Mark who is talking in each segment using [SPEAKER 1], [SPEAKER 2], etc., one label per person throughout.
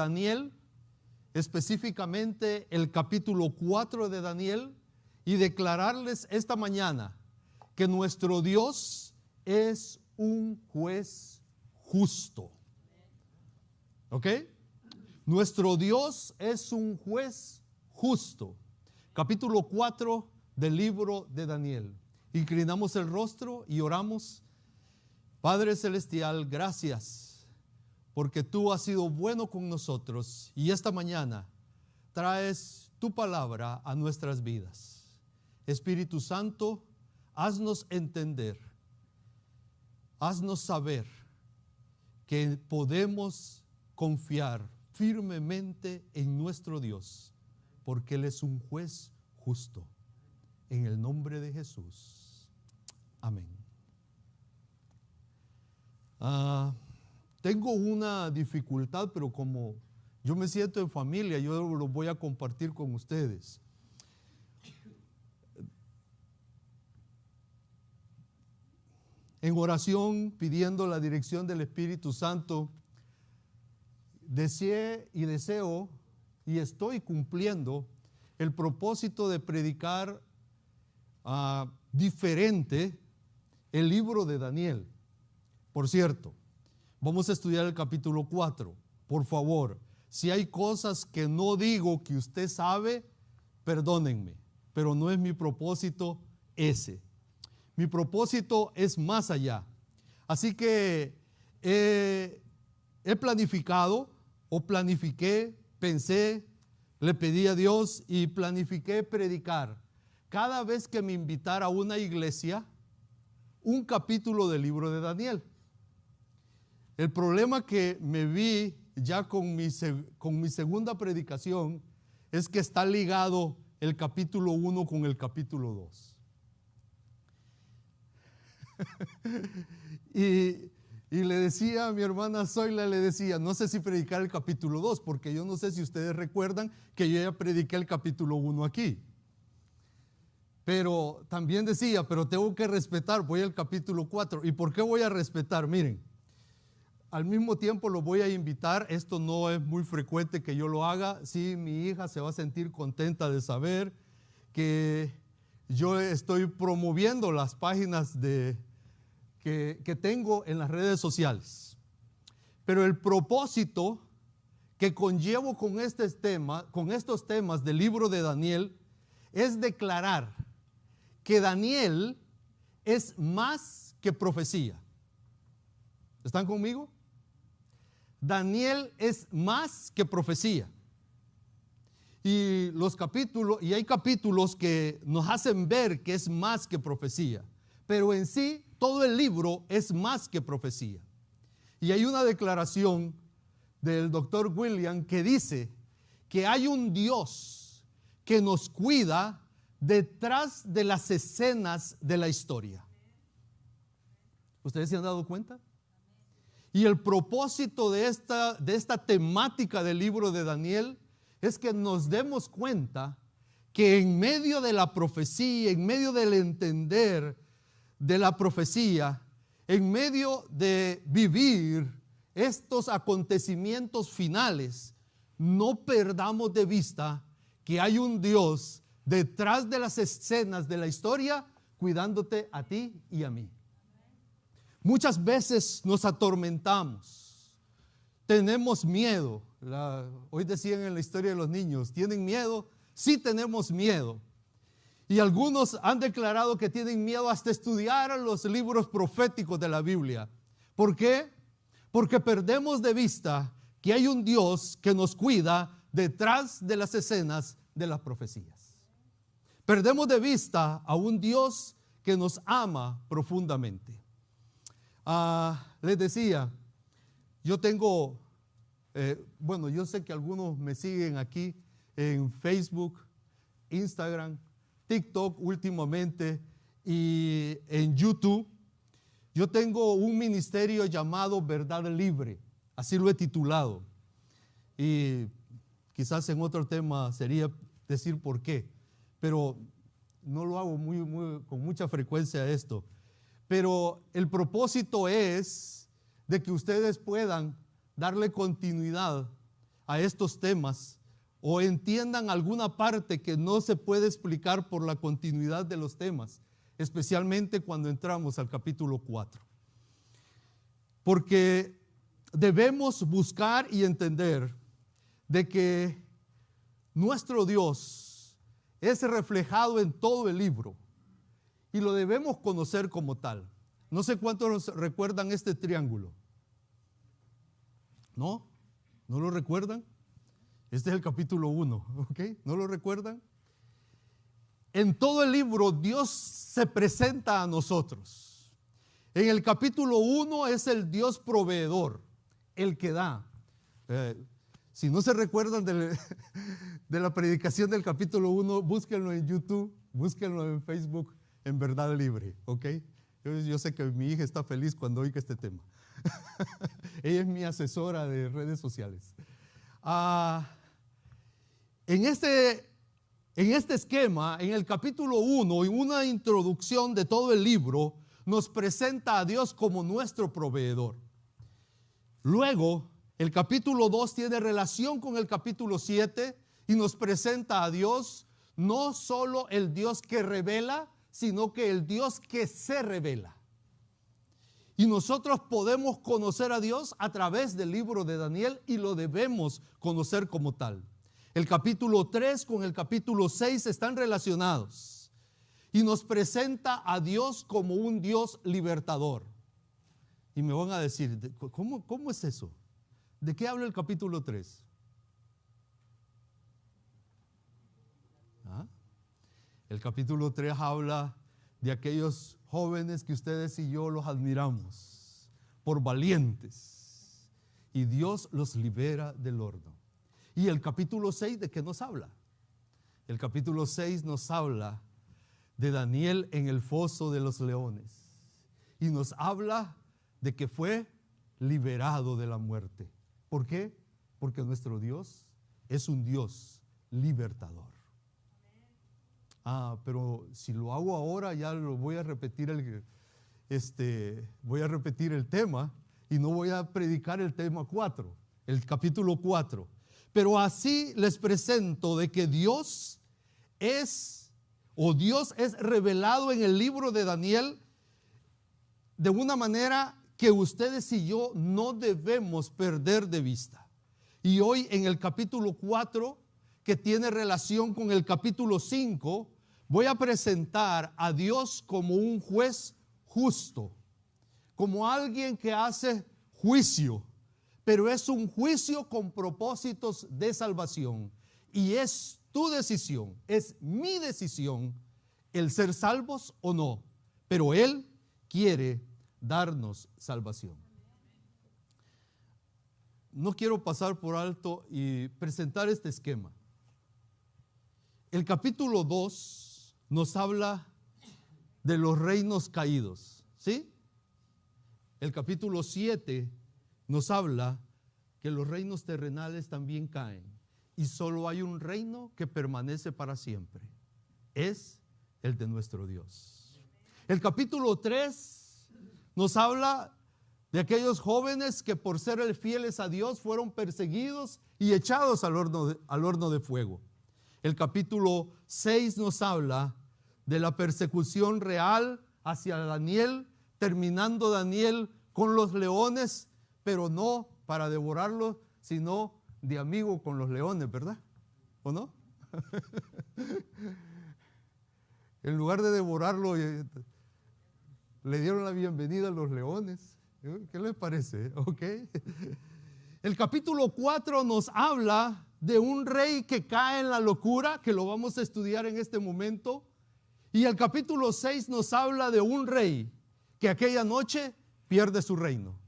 [SPEAKER 1] Daniel, específicamente el capítulo 4 de Daniel, y declararles esta mañana que nuestro Dios es un juez justo. ¿Ok? Nuestro Dios es un juez justo. Capítulo 4 del libro de Daniel. Inclinamos el rostro y oramos. Padre Celestial, gracias porque tú has sido bueno con nosotros y esta mañana traes tu palabra a nuestras vidas. Espíritu Santo, haznos entender, haznos saber que podemos confiar firmemente en nuestro Dios, porque Él es un juez justo. En el nombre de Jesús. Amén. Tengo una dificultad, pero como yo me siento en familia, yo lo voy a compartir con ustedes. En oración, pidiendo la dirección del Espíritu Santo, deseé y deseo y estoy cumpliendo el propósito de predicar diferente el libro de Daniel. Por cierto, vamos a estudiar el capítulo 4. Por favor, si hay cosas que no digo que usted sabe, perdónenme, pero no es mi propósito ese. Mi propósito es más allá. Así que he planificado o planifiqué, pensé, le pedí a Dios y planifiqué predicar cada vez que me invitara a una iglesia un capítulo del libro de Daniel. El problema que me vi ya con mi segunda predicación es que está ligado el capítulo 1 con el capítulo 2. y le decía a mi hermana Zoila, le decía, no sé si predicar el capítulo 2, porque yo no sé si ustedes recuerdan que yo ya prediqué el capítulo 1 aquí. Pero también decía, pero tengo que respetar, voy al capítulo 4. ¿Y por qué voy a respetar? Miren, al mismo tiempo lo voy a invitar, esto no es muy frecuente que yo lo haga, sí, mi hija se va a sentir contenta de saber que yo estoy promoviendo las páginas que tengo en las redes sociales. Pero el propósito que conllevo con estos temas del libro de Daniel es declarar que Daniel es más que profecía. ¿Están conmigo? Daniel es más que profecía. Y hay capítulos que nos hacen ver que es más que profecía. Pero en sí, todo el libro es más que profecía. Y hay una declaración del doctor William que dice que hay un Dios que nos cuida detrás de las escenas de la historia. ¿Ustedes se han dado cuenta? Y el propósito de esta temática del libro de Daniel es que nos demos cuenta que en medio de la profecía, en medio del entender de la profecía, en medio de vivir estos acontecimientos finales, no perdamos de vista que hay un Dios detrás de las escenas de la historia cuidándote a ti y a mí. Muchas veces nos atormentamos, tenemos miedo. Hoy decían en la historia de los niños, ¿tienen miedo? Sí tenemos miedo. Y algunos han declarado que tienen miedo hasta estudiar los libros proféticos de la Biblia. ¿Por qué? Porque perdemos de vista que hay un Dios que nos cuida detrás de las escenas de las profecías. Perdemos de vista a un Dios que nos ama profundamente. Les decía, yo tengo, yo sé que algunos me siguen aquí en Facebook, Instagram, TikTok últimamente y en YouTube. Yo tengo un ministerio llamado Verdad Libre, así lo he titulado. Y quizás en otro tema sería decir por qué, pero no lo hago con mucha frecuencia esto. Pero el propósito es de que ustedes puedan darle continuidad a estos temas o entiendan alguna parte que no se puede explicar por la continuidad de los temas, especialmente cuando entramos al capítulo 4. Porque debemos buscar y entender de que nuestro Dios es reflejado en todo el libro y lo debemos conocer como tal. No sé cuántos recuerdan este triángulo. ¿No? ¿No lo recuerdan? Este es el capítulo 1, ¿ok? ¿No lo recuerdan? En todo el libro Dios se presenta a nosotros. En el capítulo 1 es el Dios proveedor, el que da. Si no se recuerdan de la predicación del capítulo 1, búsquenlo en YouTube, búsquenlo en Facebook, en Verdad Libre, ¿ok? Yo sé que mi hija está feliz cuando oiga este tema. Ella es mi asesora de redes sociales. En este esquema, en el capítulo 1, en una introducción de todo el libro, nos presenta a Dios como nuestro proveedor. Luego, el capítulo 2 tiene relación con el capítulo 7 y nos presenta a Dios, no solo el Dios que revela, sino que el Dios que se revela. Y nosotros podemos conocer a Dios a través del libro de Daniel y lo debemos conocer como tal. El capítulo 3 con el capítulo 6 están relacionados y nos presenta a Dios como un Dios libertador. Y me van a decir, ¿cómo es eso? ¿De qué habla el capítulo 3? El capítulo 3 habla de aquellos jóvenes que ustedes y yo los admiramos por valientes y Dios los libera del horno. Y el capítulo 6, ¿de qué nos habla? El capítulo 6 nos habla de Daniel en el foso de los leones y nos habla de que fue liberado de la muerte. ¿Por qué? Porque nuestro Dios es un Dios libertador. Pero si lo hago ahora ya lo voy a repetir el tema y no voy a predicar el tema 4, el capítulo 4. Pero así les presento de que Dios es revelado en el libro de Daniel de una manera que ustedes y yo no debemos perder de vista. Y hoy en el capítulo 4, que tiene relación con el capítulo 5, voy a presentar a Dios como un juez justo, como alguien que hace juicio, pero es un juicio con propósitos de salvación. Y es tu decisión, es mi decisión el ser salvos o no, pero Él quiere darnos salvación. No quiero pasar por alto y presentar este esquema. El capítulo 2 nos habla de los reinos caídos, ¿sí? El capítulo 7 nos habla que los reinos terrenales también caen y solo hay un reino que permanece para siempre. Es el de nuestro Dios. El capítulo 3 nos habla de aquellos jóvenes que por ser fieles a Dios fueron perseguidos y echados al horno de fuego. El capítulo 6 nos habla de la persecución real hacia Daniel, terminando Daniel con los leones, pero no para devorarlos, sino de amigo con los leones, ¿verdad? ¿O no? En lugar de devorarlo, le dieron la bienvenida a los leones. ¿Qué les parece? ¿Ok? El capítulo 4 nos habla de un rey que cae en la locura, que lo vamos a estudiar en este momento. Y el capítulo 6 nos habla de un rey que aquella noche pierde su reino.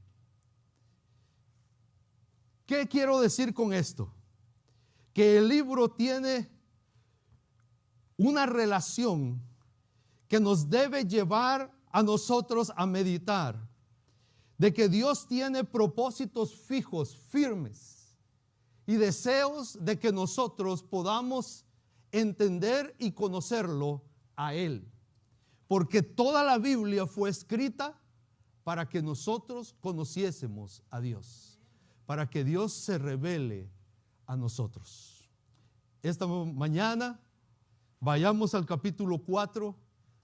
[SPEAKER 1] ¿Qué quiero decir con esto? Que el libro tiene una relación que nos debe llevar a nosotros a meditar, de que Dios tiene propósitos fijos, firmes, y deseos de que nosotros podamos entender y conocerlo a Él. Porque toda la Biblia fue escrita para que nosotros conociésemos a Dios, para que Dios se revele a nosotros. Esta mañana vayamos al capítulo 4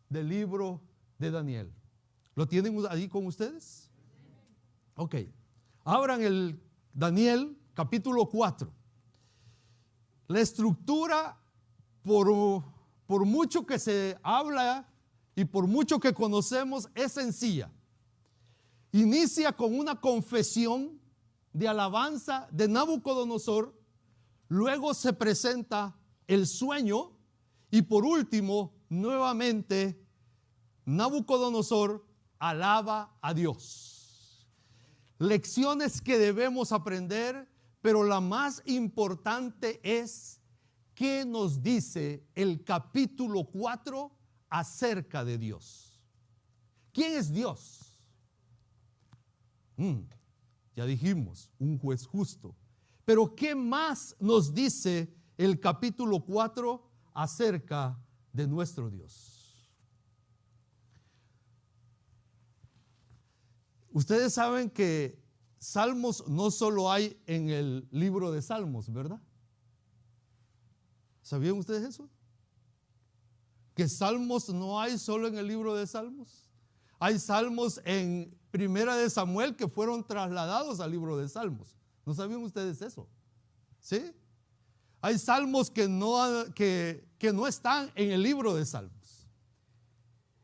[SPEAKER 1] del libro de Daniel. ¿Lo tienen ahí con ustedes? Ok. Abran el Daniel capítulo 4. La estructura, por mucho que se habla y por mucho que conocemos, es sencilla. Inicia con una confesión de alabanza de Nabucodonosor, luego se presenta el sueño y por último, nuevamente, Nabucodonosor alaba a Dios. Lecciones que debemos aprender, pero la más importante es qué nos dice el capítulo 4 acerca de Dios. ¿Quién es Dios? Ya dijimos, un juez justo. Pero ¿qué más nos dice el capítulo 4 acerca de nuestro Dios? Ustedes saben que salmos no solo hay en el libro de Salmos, ¿verdad? ¿Sabían ustedes eso? Que salmos no hay solo en el libro de Salmos. Hay salmos en Primera de Samuel que fueron trasladados al libro de Salmos. ¿No sabían ustedes eso? ¿Sí? Hay salmos que no están en el libro de Salmos.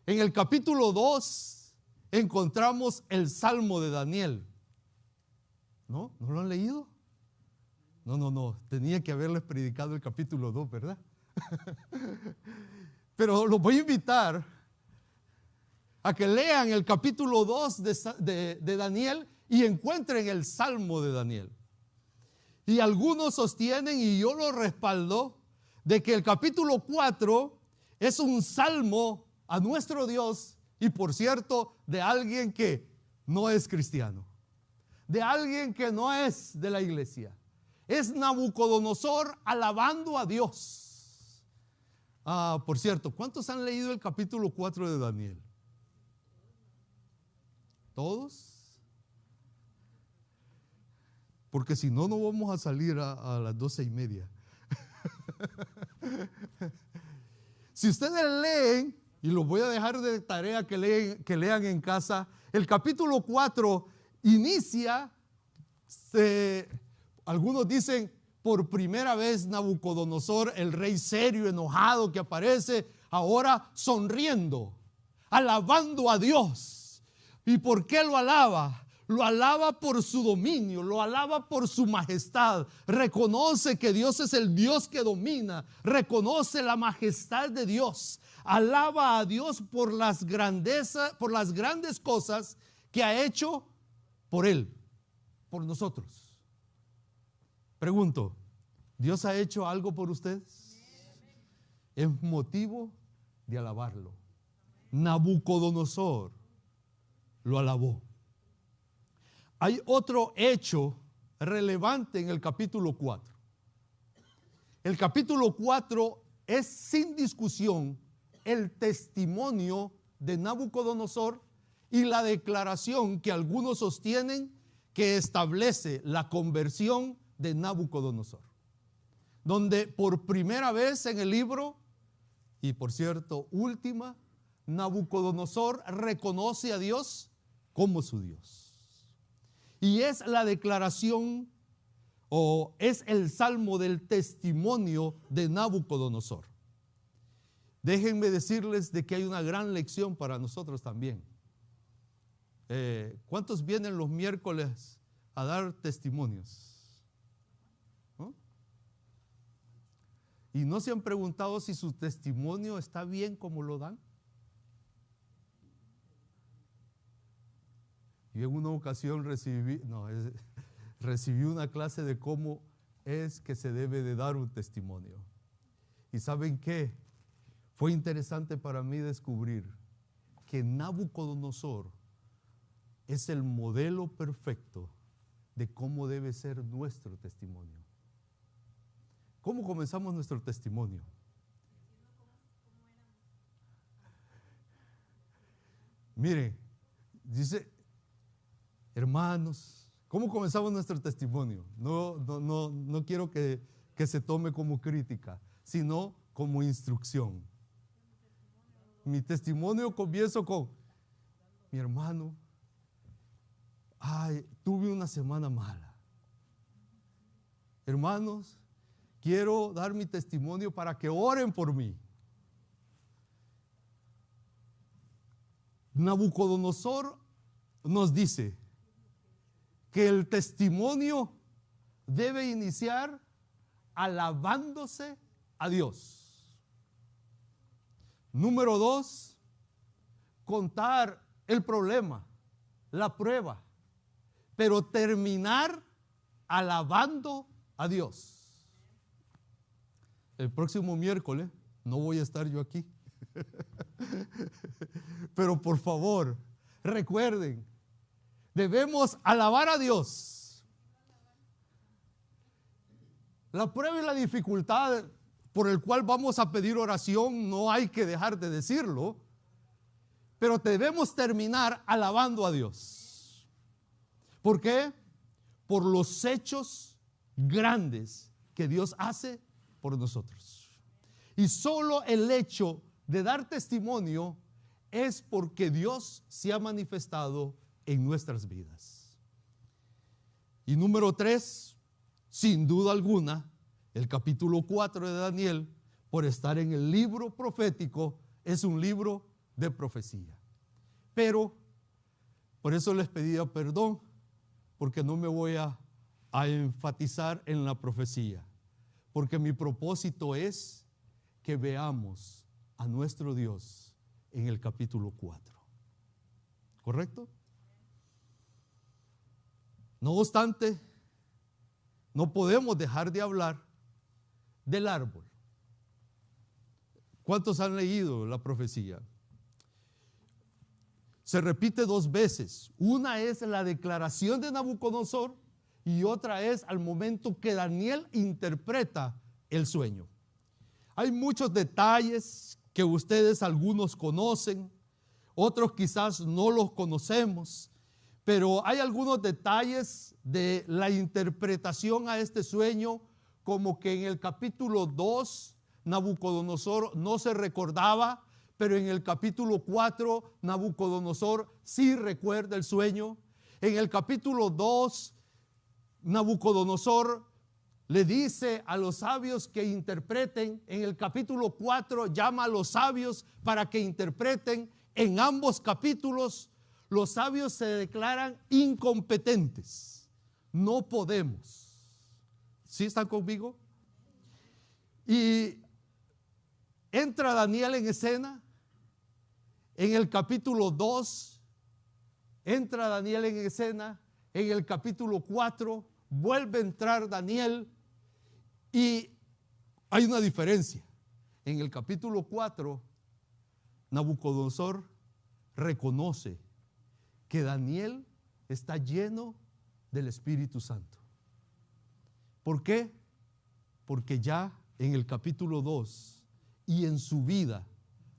[SPEAKER 1] En el capítulo 2 encontramos el Salmo de Daniel. ¿No? ¿No lo han leído? No. Tenía que haberles predicado el capítulo 2, ¿verdad? Pero los voy a invitar a que lean el capítulo 2 de Daniel y encuentren el Salmo de Daniel. Y algunos sostienen, y yo lo respaldo, de que el capítulo 4 es un salmo a nuestro Dios, y por cierto, de alguien que no es cristiano, de alguien que no es de la iglesia. Es Nabucodonosor alabando a Dios. Por cierto, ¿cuántos han leído el capítulo 4 de Daniel? ¿Todos? Porque si no, no vamos a salir a las 12:30. Si ustedes leen, y los voy a dejar de tarea que lean en casa, el capítulo 4 inicia, algunos dicen, por primera vez Nabucodonosor, el rey serio, enojado que aparece, ahora sonriendo, alabando a Dios. ¿Y por qué lo alaba? Lo alaba por su dominio, lo alaba por su majestad. Reconoce que Dios es el Dios que domina, reconoce la majestad de Dios. Alaba a Dios por las grandes cosas que ha hecho por él, por nosotros. Pregunto, ¿Dios ha hecho algo por ustedes? Es motivo de alabarlo. Nabucodonosor lo alabó. Hay otro hecho relevante en el capítulo 4. El capítulo 4 es sin discusión el testimonio de Nabucodonosor y la declaración que algunos sostienen que establece la conversión de Nabucodonosor, donde por primera vez en el libro, y por cierto última, Nabucodonosor reconoce a Dios como su Dios. Y es la declaración o es el salmo del testimonio de Nabucodonosor. Déjenme decirles de que hay una gran lección para nosotros también. ¿Cuántos vienen los miércoles a dar testimonios? ¿No? ¿Y no se han preguntado si su testimonio está bien como lo dan? Yo en una ocasión recibí una clase de cómo es que se debe de dar un testimonio. ¿Y saben qué? Fue interesante para mí descubrir que Nabucodonosor es el modelo perfecto de cómo debe ser nuestro testimonio. ¿Cómo comenzamos nuestro testimonio? Mire, dice, hermanos, ¿Cómo comenzamos nuestro testimonio? No quiero que se tome como crítica, sino como instrucción. Mi testimonio comienzo con: mi hermano, tuve una semana mala. Hermanos, quiero dar mi testimonio para que oren por mí. Nabucodonosor nos dice que el testimonio debe iniciar alabándose a Dios. Número 2, contar el problema, la prueba, pero terminar alabando a Dios. El próximo miércoles no voy a estar yo aquí. Pero por favor, recuerden, debemos alabar a Dios. La prueba y la dificultad por el cual vamos a pedir oración, no hay que dejar de decirlo, pero debemos terminar alabando a Dios. ¿Por qué? Por los hechos grandes que Dios hace por nosotros. Y solo el hecho de dar testimonio es porque Dios se ha manifestado en nuestras vidas. Y número 3, sin duda alguna, el capítulo 4 de Daniel, por estar en el libro profético, es un libro de profecía. Pero por eso les pedía perdón, porque no me voy a enfatizar en la profecía, porque mi propósito es que veamos a nuestro Dios en el capítulo 4. ¿Correcto? No obstante, no podemos dejar de hablar del árbol. ¿Cuántos han leído la profecía? Se repite 2 veces. Una es la declaración de Nabucodonosor y otra es al momento que Daniel interpreta el sueño. Hay muchos detalles que ustedes algunos conocen, otros quizás no los conocemos, pero hay algunos detalles de la interpretación a este sueño, como que en el capítulo 2 Nabucodonosor no se recordaba, pero en el capítulo 4 Nabucodonosor sí recuerda el sueño. En el capítulo 2 Nabucodonosor le dice a los sabios que interpreten. En el capítulo 4 llama a los sabios para que interpreten. En ambos capítulos los sabios se declaran incompetentes. No podemos. ¿Sí están conmigo? Y entra Daniel en escena. En el capítulo 2 entra Daniel en escena. En el capítulo 4 vuelve a entrar Daniel. Y hay una diferencia. En el capítulo 4, Nabucodonosor reconoce que Daniel está lleno del Espíritu Santo. ¿Por qué? Porque ya en el capítulo 2 y en su vida,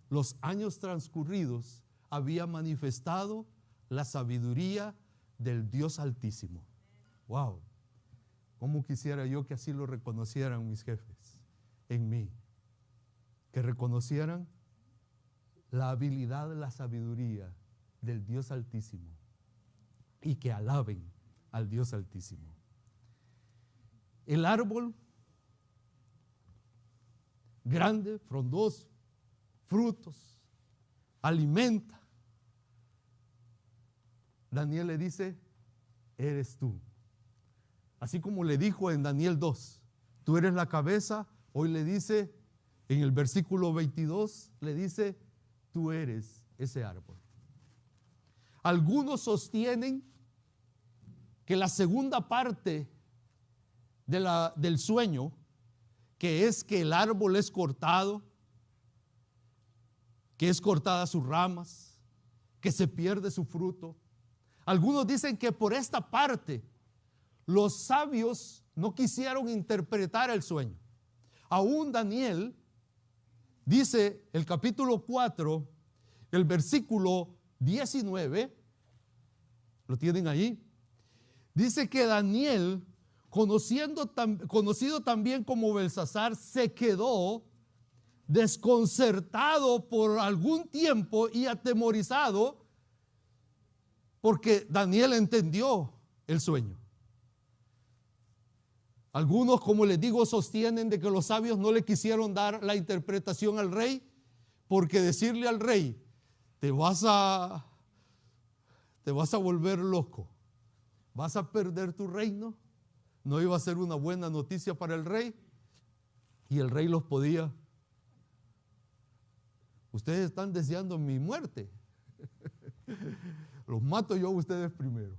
[SPEAKER 1] los años transcurridos, había manifestado la sabiduría del Dios Altísimo. ¡Wow! ¿Cómo quisiera yo que así lo reconocieran mis jefes en mí? Que reconocieran la habilidad, la sabiduría del Dios Altísimo y que alaben al Dios Altísimo. El árbol grande, frondoso, frutos, alimenta. Daniel le dice: eres tú. Así como le dijo en Daniel 2, tú eres la cabeza. Hoy le dice, en el versículo 22, le dice, tú eres ese árbol. Algunos sostienen que la segunda parte del sueño, que es que el árbol es cortado, que es cortada sus ramas, que se pierde su fruto. Algunos dicen que por esta parte los sabios no quisieron interpretar el sueño. Aún Daniel dice, el capítulo 4, el versículo 19, lo tienen ahí, Dice que Daniel, conocido también como Belsasar, se quedó desconcertado por algún tiempo y atemorizado porque Daniel entendió el sueño. Algunos, como les digo, sostienen de que los sabios no le quisieron dar la interpretación al rey, porque decirle al rey, te vas a volver loco, vas a perder tu reino, no iba a ser una buena noticia para el rey, y el rey los podía. Ustedes están deseando mi muerte. Los mato yo a ustedes primero.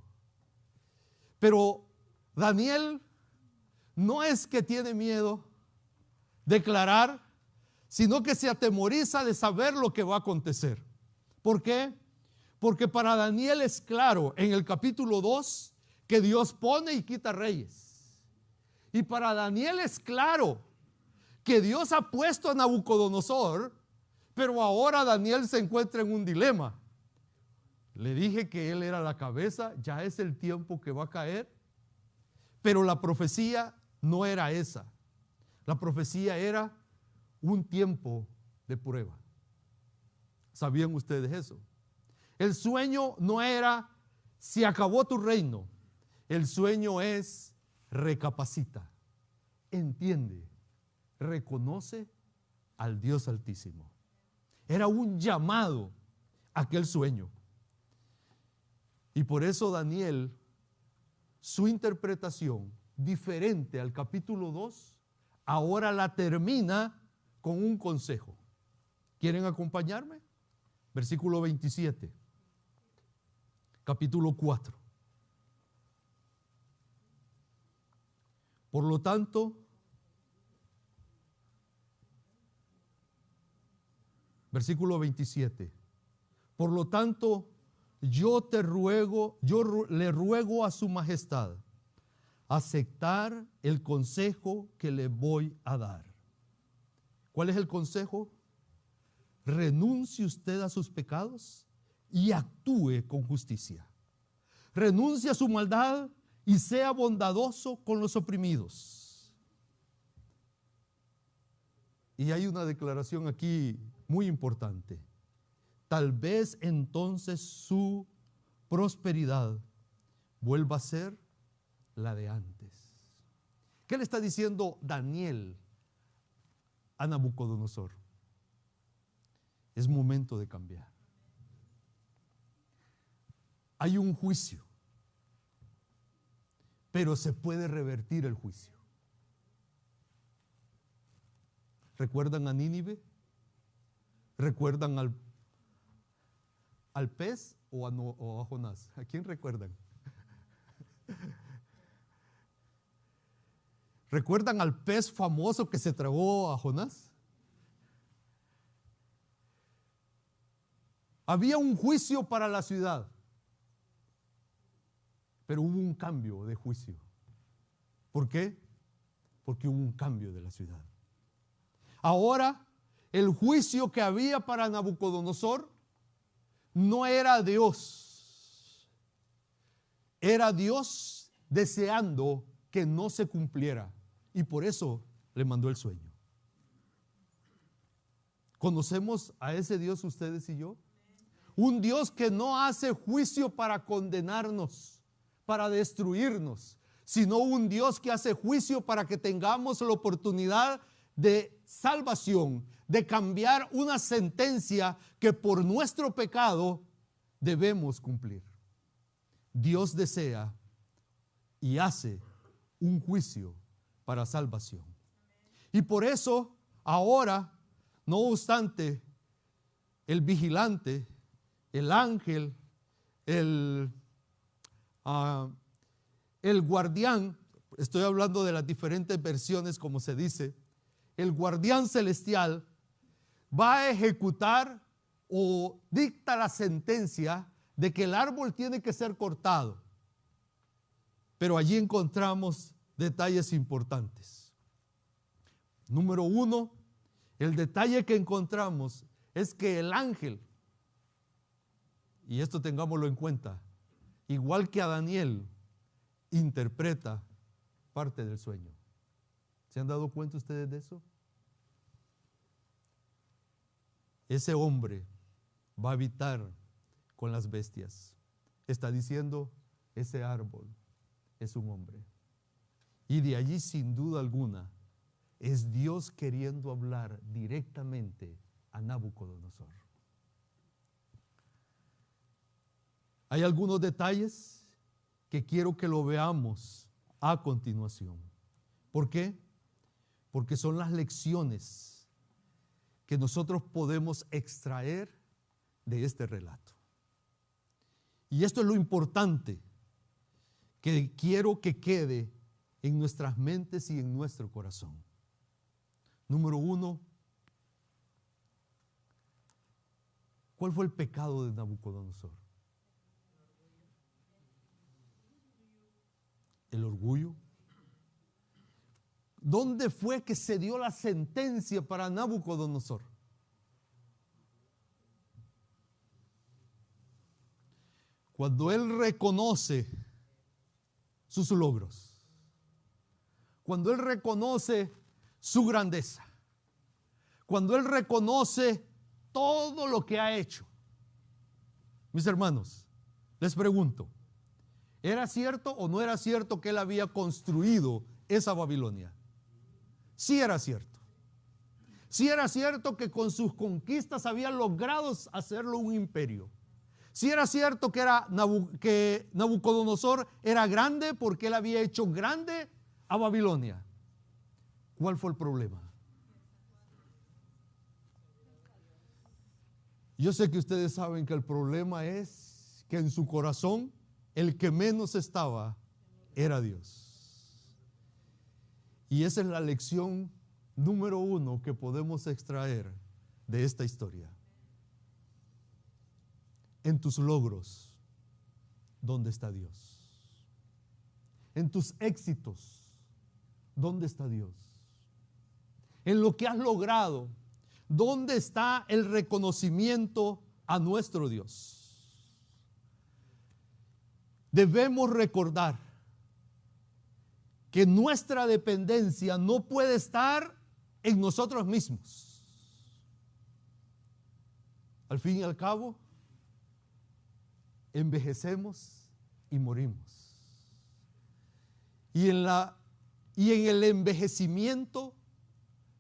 [SPEAKER 1] Pero Daniel no es que tiene miedo de declarar, sino que se atemoriza de saber lo que va a acontecer. ¿Por qué? Porque para Daniel es claro en el capítulo 2 que Dios pone y quita reyes. Y para Daniel es claro que Dios ha puesto a Nabucodonosor, pero ahora Daniel se encuentra en un dilema. Le dije que él era la cabeza, ya es el tiempo que va a caer, pero la profecía no era esa. La profecía era un tiempo de prueba. ¿Sabían ustedes eso? El sueño no era se acabó tu reino. El sueño es recapacita, entiende, reconoce al Dios Altísimo. Era un llamado aquel sueño. Y por eso Daniel, su interpretación, diferente al capítulo 2, ahora la termina con un consejo. ¿Quieren acompañarme? Versículo 27, capítulo 4. Por lo tanto, versículo 27, por lo tanto, yo le ruego a su majestad aceptar el consejo que le voy a dar. ¿Cuál es el consejo? Renuncie usted a sus pecados y actúe con justicia. Renuncie a su maldad y sea bondadoso con los oprimidos. Y hay una declaración aquí muy importante. Tal vez entonces su prosperidad vuelva a ser la de antes. ¿Qué le está diciendo Daniel a Nabucodonosor? Es momento de cambiar. Hay un juicio, pero se puede revertir el juicio. ¿Recuerdan a Nínive? ¿Recuerdan al pez o a Jonás? ¿A quién recuerdan? ¿Recuerdan al pez famoso que se tragó a Jonás? Había un juicio para la ciudad, pero hubo un cambio de juicio. ¿Por qué? Porque hubo un cambio de la ciudad. Ahora, el juicio que había para Nabucodonosor no era Dios. Era Dios deseando que no se cumpliera. Y por eso le mandó el sueño. ¿Conocemos a ese Dios ustedes y yo? Un Dios que no hace juicio para condenarnos, para destruirnos, sino un Dios que hace juicio para que tengamos la oportunidad de salvación, de cambiar una sentencia que por nuestro pecado debemos cumplir. Dios desea y hace un juicio para salvación. Y por eso ahora, no obstante, el vigilante, el ángel, el guardián, estoy hablando de las diferentes versiones como se dice, el guardián celestial va a ejecutar o dicta la sentencia de que el árbol tiene que ser cortado. Pero allí encontramos detalles importantes. Número 1, el detalle que encontramos es que el ángel, y esto tengámoslo en cuenta, igual que a Daniel, interpreta parte del sueño. ¿Se han dado cuenta ustedes de eso? Ese hombre va a habitar con las bestias. Está diciendo, ese árbol es un hombre. Y de allí, sin duda alguna, es Dios queriendo hablar directamente a Nabucodonosor. Hay algunos detalles que quiero que lo veamos a continuación. ¿Por qué? Porque son las lecciones que nosotros podemos extraer de este relato. Y esto es lo importante que quiero que quede en nuestras mentes y en nuestro corazón. Número 1, ¿cuál fue el pecado de Nabucodonosor? El orgullo. ¿Dónde fue que se dio la sentencia para Nabucodonosor? Cuando él reconoce sus logros, cuando él reconoce su grandeza, cuando él reconoce todo lo que ha hecho. Mis hermanos, les pregunto, ¿era cierto o no era cierto que él había construido esa Babilonia? Sí era cierto. Sí era cierto que con sus conquistas había logrado hacerlo un imperio. Sí era cierto que Nabucodonosor era grande porque él había hecho grande a Babilonia. ¿Cuál fue el problema? Yo sé que ustedes saben que el problema es que en su corazón el que menos estaba era Dios. Y esa es la lección número 1 que podemos extraer de esta historia. En tus logros, ¿dónde está Dios? En tus éxitos, ¿dónde está Dios? En lo que has logrado, ¿dónde está el reconocimiento a nuestro Dios? Debemos recordar que nuestra dependencia no puede estar en nosotros mismos. Al fin y al cabo, envejecemos y morimos. Y en el envejecimiento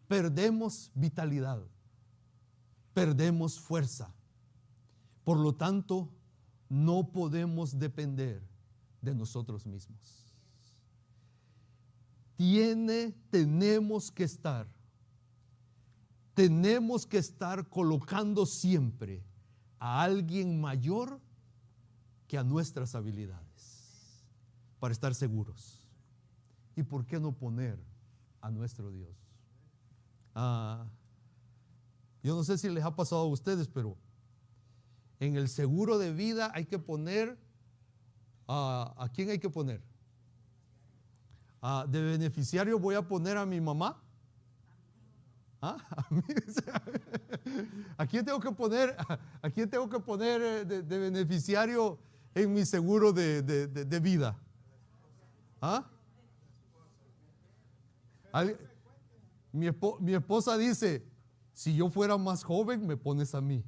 [SPEAKER 1] perdemos vitalidad, perdemos fuerza. Por lo tanto, no podemos depender de nosotros mismos. Tenemos que estar colocando siempre a alguien mayor que a nuestras habilidades para estar seguros. ¿Y por qué no poner a nuestro Dios? Yo no sé si les ha pasado a ustedes, pero en el seguro de vida hay que poner, ¿a quién hay que poner? De beneficiario voy a poner a mi mamá. ¿A mí? ¿A quién tengo que poner de beneficiario en mi seguro de vida? Mi esposa dice, si yo fuera más joven, me pones a mí.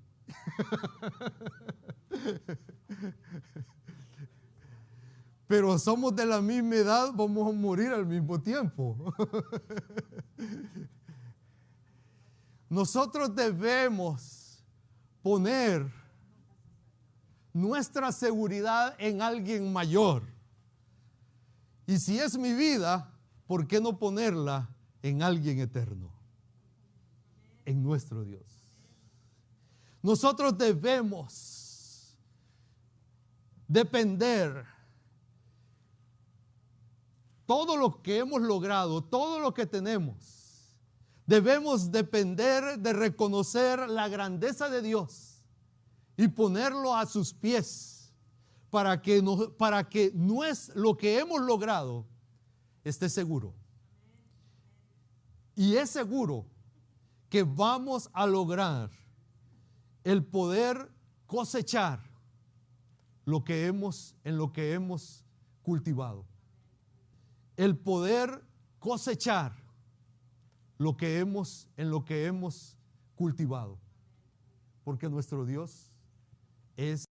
[SPEAKER 1] Pero somos de la misma edad, vamos a morir al mismo tiempo. Nosotros debemos poner nuestra seguridad en alguien mayor. Y si es mi vida, ¿por qué no ponerla en alguien eterno? En nuestro Dios. Nosotros debemos depender. Todo lo que hemos logrado, todo lo que tenemos, debemos depender de reconocer la grandeza de Dios y ponerlo a sus pies para que lo que hemos logrado esté seguro. Y es seguro que vamos a lograr el poder cosechar en lo que hemos cultivado. el poder cosechar en lo que hemos cultivado. Porque nuestro Dios es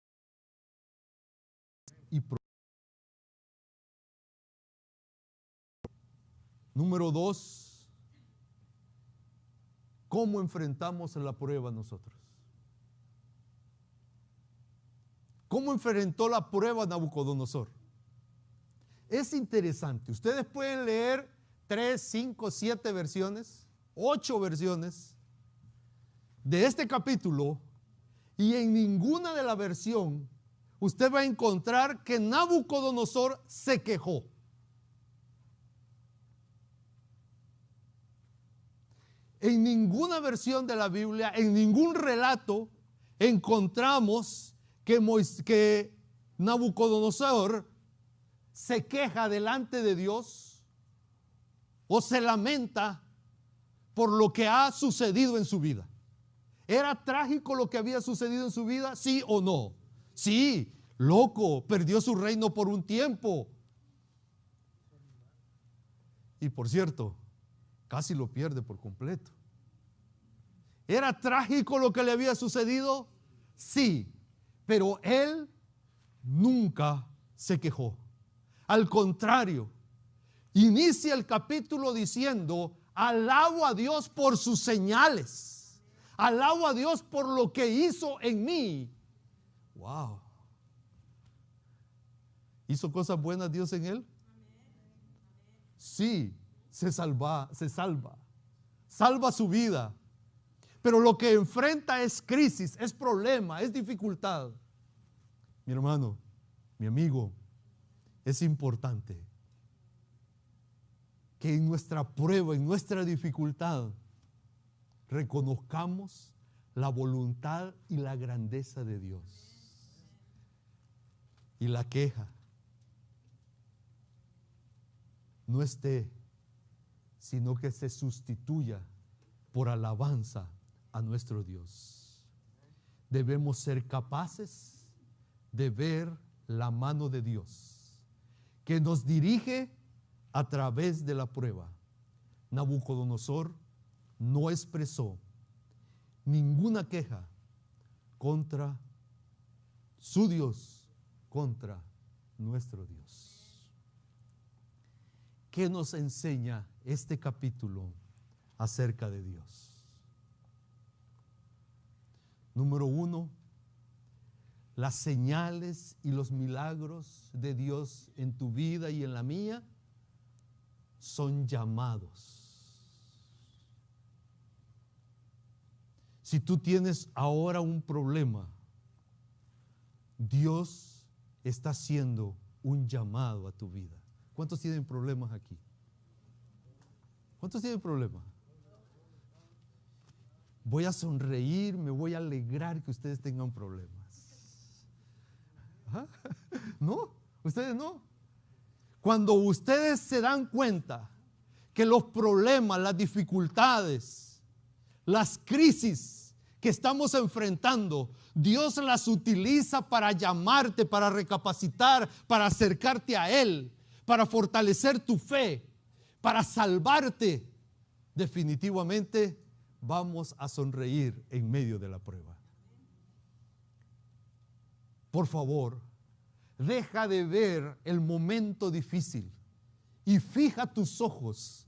[SPEAKER 1] y número 2, ¿cómo enfrentamos la prueba nosotros? ¿Cómo enfrentó la prueba Nabucodonosor? Es interesante. Ustedes pueden leer 3, 5, 7 versiones, 8 versiones de este capítulo, y en ninguna de la versión usted va a encontrar que Nabucodonosor se quejó. En ninguna versión de la Biblia, en ningún relato, encontramos que Nabucodonosor se queja delante de Dios o se lamenta por lo que ha sucedido en su vida. ¿Era trágico lo que había sucedido en su vida? ¿Sí o no? Sí, loco, perdió su reino por un tiempo. Y por cierto, casi lo pierde por completo. ¿Era trágico lo que le había sucedido? Sí, pero él nunca se quejó. Al contrario, inicia el capítulo diciendo: alabo a Dios por sus señales, alabo a Dios por lo que hizo en mí. Wow. ¿Hizo cosas buenas Dios en él? Sí, se salva su vida. Pero lo que enfrenta es crisis, es problema, es dificultad. Mi hermano, mi amigo, es importante que en nuestra prueba, en nuestra dificultad, reconozcamos la voluntad y la grandeza de Dios. Y la queja no esté, sino que se sustituya por alabanza a nuestro Dios. Debemos ser capaces de ver la mano de Dios que nos dirige a través de la prueba. Nabucodonosor no expresó ninguna queja contra su Dios, contra nuestro Dios. ¿Qué nos enseña este capítulo acerca de Dios? Número 1, las señales y los milagros de Dios en tu vida y en la mía son llamados. Si tú tienes ahora un problema, Dios está haciendo un llamado a tu vida. ¿Cuántos tienen problemas aquí? ¿Cuántos tienen problemas? Voy a sonreír, me voy a alegrar que ustedes tengan problemas. ¿Ah? ¿No? ¿Ustedes no? Cuando ustedes se dan cuenta que los problemas, las dificultades, las crisis que estamos enfrentando, Dios las utiliza para llamarte, para recapacitar, para acercarte a Él, para fortalecer tu fe, para salvarte, definitivamente vamos a sonreír en medio de la prueba. Por favor, deja de ver el momento difícil y fija tus ojos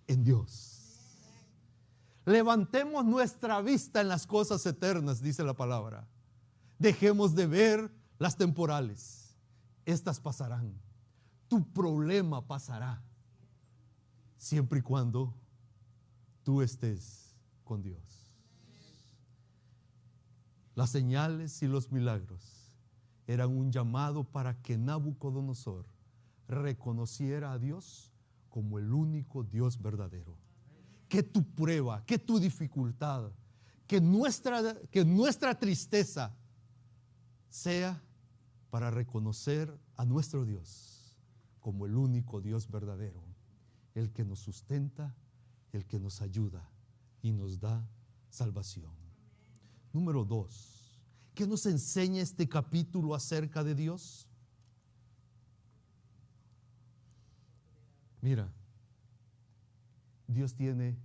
[SPEAKER 1] en Dios. Levantemos nuestra vista en las cosas eternas, dice la palabra. Dejemos de ver las temporales. Estas pasarán. Tu problema pasará, siempre y cuando tú estés con Dios. Las señales y los milagros eran un llamado para que Nabucodonosor reconociera a Dios como el único Dios verdadero. Que tu prueba, que tu dificultad, que nuestra tristeza sea para reconocer a nuestro Dios como el único Dios verdadero, el que nos sustenta, el que nos ayuda y nos da salvación. Número 2. ¿Qué nos enseña este capítulo acerca de Dios? Mira, Dios tiene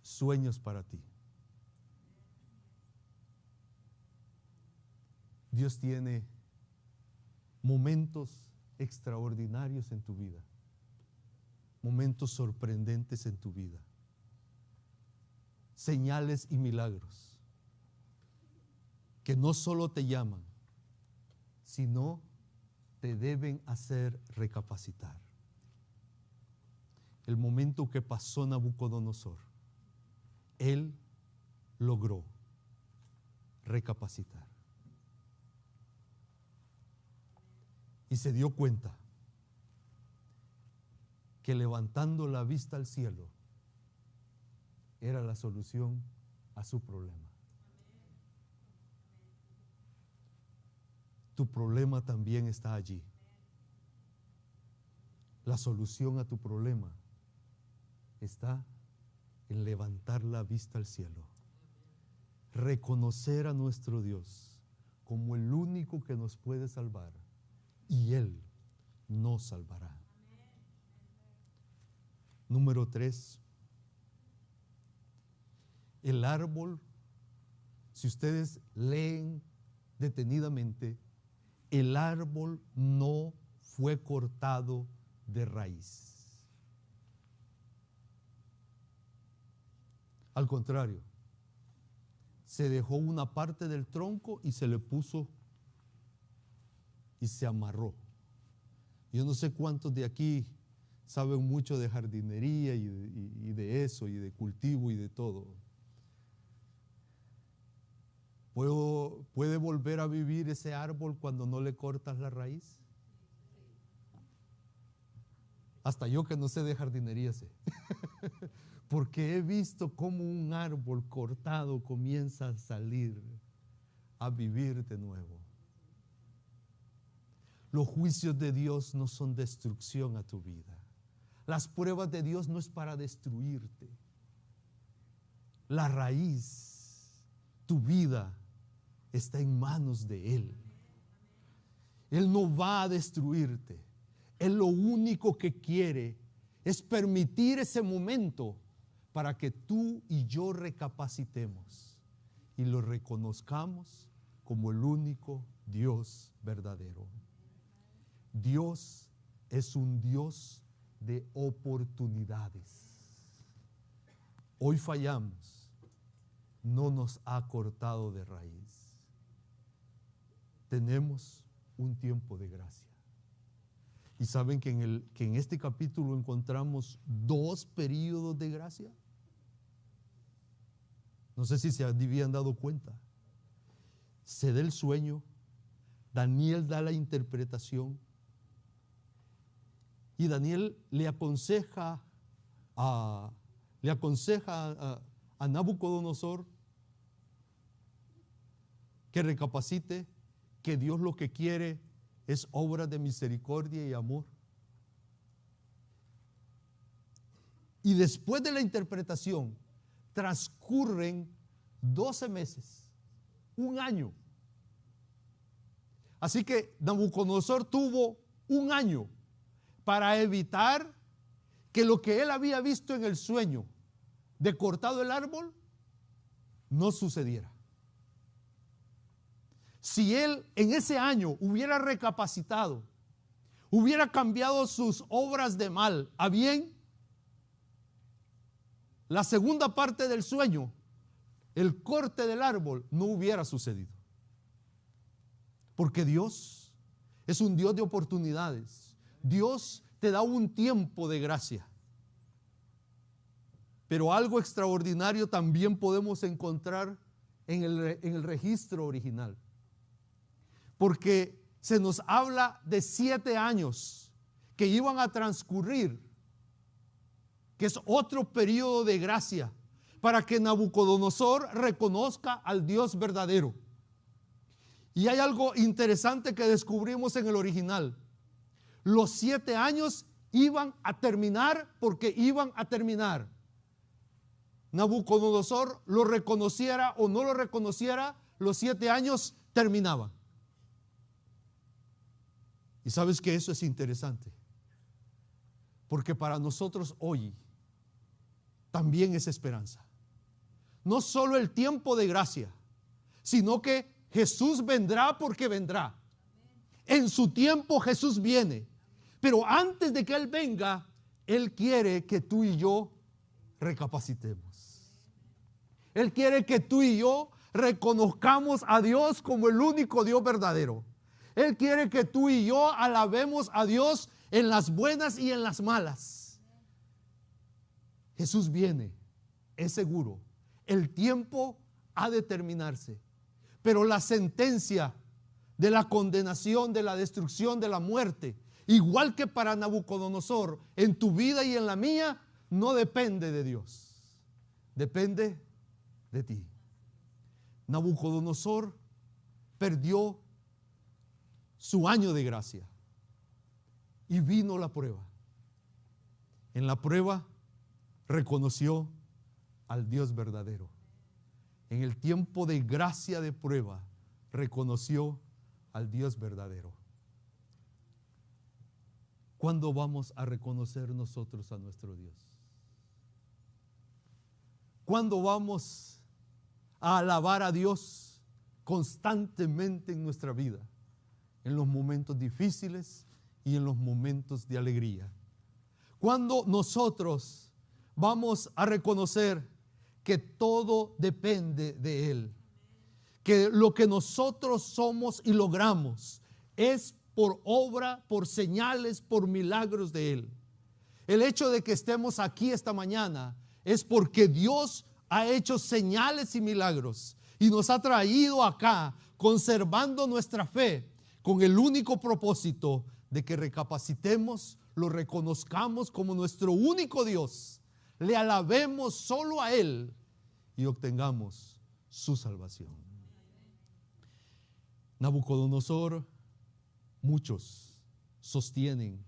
[SPEAKER 1] sueños para ti. Dios tiene momentos extraordinarios en tu vida, momentos sorprendentes en tu vida, señales y milagros que no solo te llaman, sino te deben hacer recapacitar. El momento que pasó Nabucodonosor, él logró recapacitar. Y se dio cuenta que levantando la vista al cielo era la solución a su problema. Tu problema también está allí. La solución a tu problema está en levantar la vista al cielo, reconocer a nuestro Dios como el único que nos puede salvar, y Él nos salvará. Número 3, el árbol, si ustedes leen detenidamente, el árbol no fue cortado de raíz. Al contrario, se dejó una parte del tronco y se le puso y se amarró. Yo no sé cuántos de aquí saben mucho de jardinería y de eso, y de cultivo y de todo. ¿Puede volver a vivir ese árbol cuando no le cortas la raíz? Hasta yo que no sé de jardinería sé. Porque he visto cómo un árbol cortado comienza a salir, a vivir de nuevo. Los juicios de Dios no son destrucción a tu vida. Las pruebas de Dios no es para destruirte. La raíz, tu vida, está en manos de Él. Él no va a destruirte. Él lo único que quiere es permitir ese momento para que tú y yo recapacitemos y lo reconozcamos como el único Dios verdadero. Dios es un Dios de oportunidades. Hoy fallamos, no nos ha cortado de raíz. Tenemos un tiempo de gracia. Y saben que en este capítulo encontramos 2 períodos de gracia. No sé si se habían dado cuenta. Se da el sueño, Daniel da la interpretación, y Daniel le aconseja a Nabucodonosor que recapacite, que Dios lo que quiere es obra de misericordia y amor. Y después de la interpretación transcurren 12 meses, un año. Así que Nabucodonosor tuvo un año para evitar que lo que él había visto en el sueño de cortado el árbol no sucediera. Si él en ese año hubiera recapacitado, hubiera cambiado sus obras de mal a bien, la segunda parte del sueño, el corte del árbol, no hubiera sucedido. Porque Dios es un Dios de oportunidades. Dios te da un tiempo de gracia. Pero algo extraordinario también podemos encontrar en el registro original. Porque se nos habla de 7 años que iban a transcurrir, que es otro periodo de gracia, para que Nabucodonosor reconozca al Dios verdadero. Y hay algo interesante que descubrimos en el original. Los 7 años iban a terminar porque iban a terminar. Nabucodonosor lo reconociera o no lo reconociera, los 7 años terminaban. Y sabes que eso es interesante, Porque para nosotros hoy también es esperanza. No solo el tiempo de gracia, sino que Jesús vendrá porque vendrá. En su tiempo Jesús viene. Pero antes de que Él venga, Él quiere que tú y yo recapacitemos. Él quiere que tú y yo reconozcamos a Dios como el único Dios verdadero. Él quiere que tú y yo alabemos a Dios en las buenas y en las malas. Jesús viene, es seguro. El tiempo ha de terminarse, pero la sentencia de la condenación, de la destrucción, de la muerte, igual que para Nabucodonosor, en tu vida y en la mía, no depende de Dios, depende de ti. Nabucodonosor perdió su año de gracia y vino la prueba. En la prueba reconoció al Dios verdadero. En el tiempo de gracia de prueba reconoció al Dios verdadero. ¿Cuándo vamos a reconocer nosotros a nuestro Dios? ¿Cuándo vamos a alabar a Dios constantemente en nuestra vida? En los momentos difíciles y en los momentos de alegría. ¿Cuándo nosotros vamos a reconocer que todo depende de Él? Que lo que nosotros somos y logramos es por obra, por señales, por milagros de Él. El hecho de que estemos aquí esta mañana es porque Dios ha hecho señales y milagros y nos ha traído acá conservando nuestra fe con el único propósito de que recapacitemos, lo reconozcamos como nuestro único Dios, le alabemos solo a Él y obtengamos su salvación. Nabucodonosor, muchos sostienen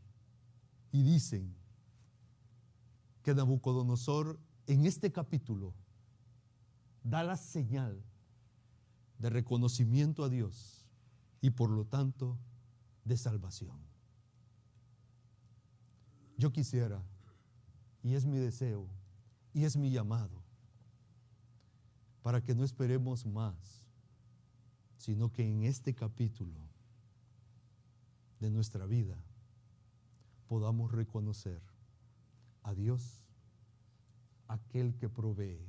[SPEAKER 1] y dicen que Nabucodonosor en este capítulo da la señal de reconocimiento a Dios y por lo tanto de salvación. Yo quisiera, y es mi deseo, y es mi llamado, para que no esperemos más, sino que en este capítulo de nuestra vida podamos reconocer a Dios, aquel que provee,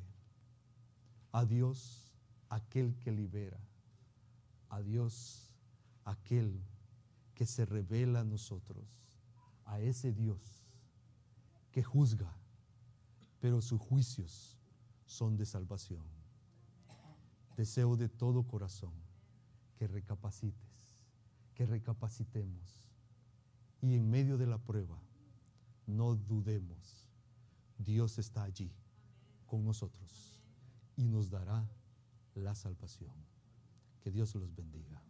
[SPEAKER 1] a Dios, aquel que libera, a Dios, aquel que se revela a nosotros, a ese Dios que juzga, pero sus juicios son de salvación. Deseo de todo corazón que recapacites, que recapacitemos y en medio de la prueba no dudemos. Dios está allí con nosotros y nos dará la salvación. Que Dios los bendiga.